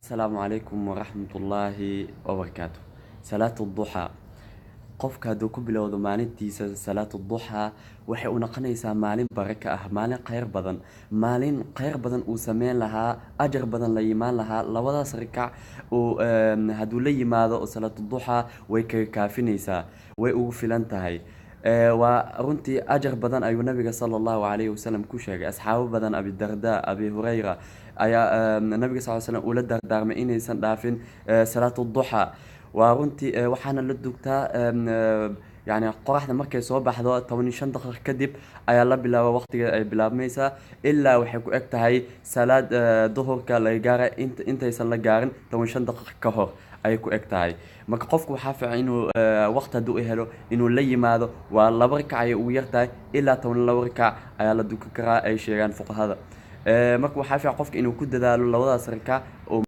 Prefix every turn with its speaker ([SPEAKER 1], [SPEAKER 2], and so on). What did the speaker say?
[SPEAKER 1] السلام عليكم ورحمة الله وبركاته. صلاة الضحى qofka hadduu ku bilowdo maalintiisa salaatu duxa waxay u noqonaysaa maalin baraka ah, maalin khayr badan uu sameyn lahaa, ajar badan la yimaan lahaa. Labadaas rakac uu hadduu la yimaado salaatu duxa way kaga kaafinaysaa, way ugu filan tahay. Waa runtii ajar badan ayuu nabiga sallallahu alayhi wasallam ku sheegay. Asxaabo badan, abi darda, abi hurayra ayaa nabiga sallallahu alayhi wasallam ula dardaarmay inaysan dhaafin salaatu duxa. waa runtii waxaana la dugtaa yani qoraxda markay soo baxdo 15 daqiiqo kadib ayaa la bilaabo waqtiga ay bilaabmaysaa ilaa waxay ku eg tahay salaad duhurka la gaara intaysan la gaarin 15 daqiiqo ka hor ayay ku eg tahay. Marka qofku waxaa fiican inuu waqti hadduu helo inuu la yimaado. waa 2 rakac ayay ugu yartahay ilaa 12 rakac ayaa la dukan karaa ay sheegaan fuqahada. Marka waxaa fiican qofka inuu ku dadaalo 2daas rakac oo